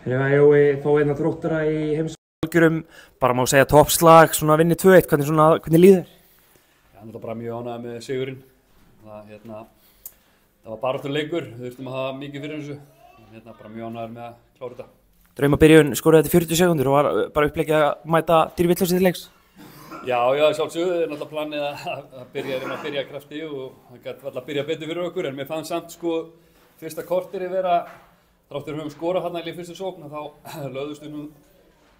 Jói fá einna Þróttara í heimsálgjörum, bara má segja toppslag, svona vinni 2-1, hvernig líður þér? Já, það var bara mjög ánægður með sigurinn. Það var baráttulegur leikur, við þurftum að hafa mikið fyrir þessu. Bara mjög ánægður með að klára þetta. Draumabyrjun skoraði þetta 40 sekúndur og var bara uppleggið að mæta dýrvitlausið til leiks. Já, sjálfsögðu, það er náttúrulega planið að byrja krafti og það gæti alltaf að byrja betur fyrir okkur, en mér fannst samt fyrsta korterið vera, þráttur við höfum skorað þarna í fyrstu sókn, þá lögðust við nú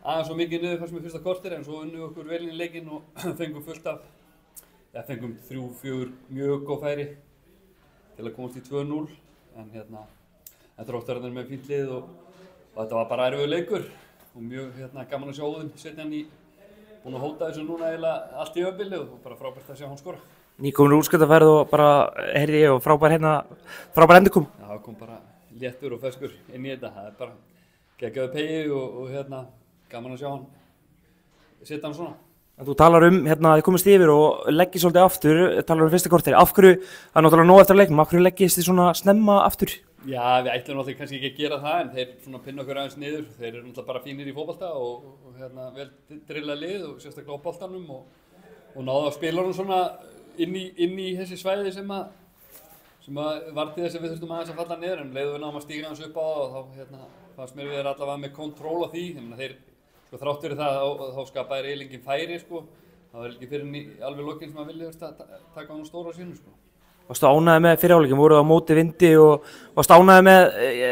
aðeins svo mikið niður fannst mér fyrsta korterið, en svo unnum við okkur vel inn í leikinn og fengum fullt af, fengum 3-4 mjög góð færi til að komast í 2-0, en Þróttararnir með fínt lið og þetta var bara erfiður leikur og mjög gaman að sjá Óðinn setja hann í, búinn að hóta þessu núna eiginlega allt í öfbili og bara frábært að sjá hann skora. Nýkomin úrsköldaferð og bara, heyrði ég, og frábær endurkom. Já, það kom bara léttur og ferskur inn í þetta, það er bara geggjaður pegi og gaman að sjá hann setja hann svona. En þú talar þið komist yfir og leggið svolítið aftur, talar fyrsta korteri. Af hverju, það er náttúrulega nóg eftir að leiknum, af hverju leggist þið svona snemma aftur? Já, við ætlum náttúrulega kannski ekki að gera það, en þeir svona pinna okkur aðeins niður. Þeir eru náttúrulega bara fínir í fótbolta og vel drillað lið og sérstaklega á boltanum og náðu að spila honum svona inn í þessi svæði sem var til þess að við þurftum aðeins að falla niður, en leiðum við náðum að stíga aðeins upp á það og þá fannst mér við allavega með kontról á því. Þrátt fyrir það þá skapaði Reylingin færi, það var ekki fyrir alveg lokinn sem að vilja taka hann stóra á sínu. Varstu ánægður með fyrri hálfleikin, voruð á móti vindi og varstu ánægður með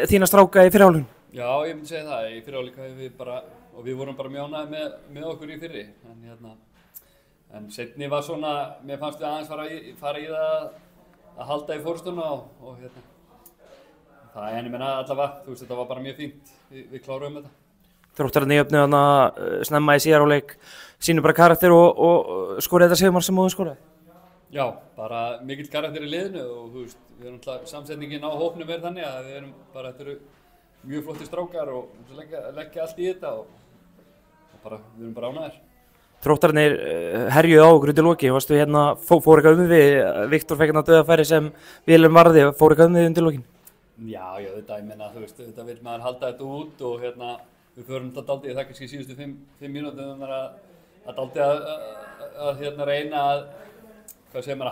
þína stráka í fyrri hálfleikin? Já, ég myndi segja það, í fyrri hálfleik við vorum bara mjög ánægðir með okkur í fyrri. En seinni var svona, mér fannst við aðeins fara í það að halda í forystuna og það ég meina allavega, þetta var bara mjög fínt, við kláruðum þetta. Þróttararnir jöfnuðu þarna snemma í síðari hálfleik, sýnu bara karakter og skoraði þetta sigurmark sem Óðinn skoraði? Já, bara mikill karakter í liðinu og við erum alltaf samsetningin á hópnum verið þannig að við erum bara, þetta eru mjög flotti strákar og leggja allt í þetta og bara, við erum bara ánægðir. Þróttararnir herjuðu á okkur undir lokin, varstu fór eitthvað við, Viktor fekk dauðafæri sem Vilhelm varði, fór eitthvað við undir lokin? Já, þetta, ég meina, þetta vil maður halda þetta út og við förum þetta dálítið, það kannski síðustu 5 mínútum að dálítið að reyna að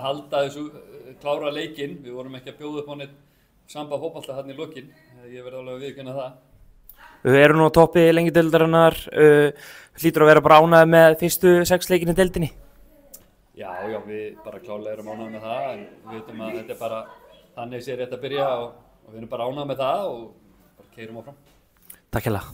halda þessu, klára leikinn. Við vorum ekki að bjóða upp á neitt samba fótbolta þarna í lokin, ég verði alveg að viðurkenna það. Við erum nú á toppi Lengjudeildarinnar, hlýtur að vera bara ánægður með fyrstu 6 leikin í deildinni? Já, við bara klárlega erum ánægður með það, en við veitum að þetta er bara þannig sé rétt að byrja og við erum bara ánægður með það og bara keyrum áfram. Takk hérlega.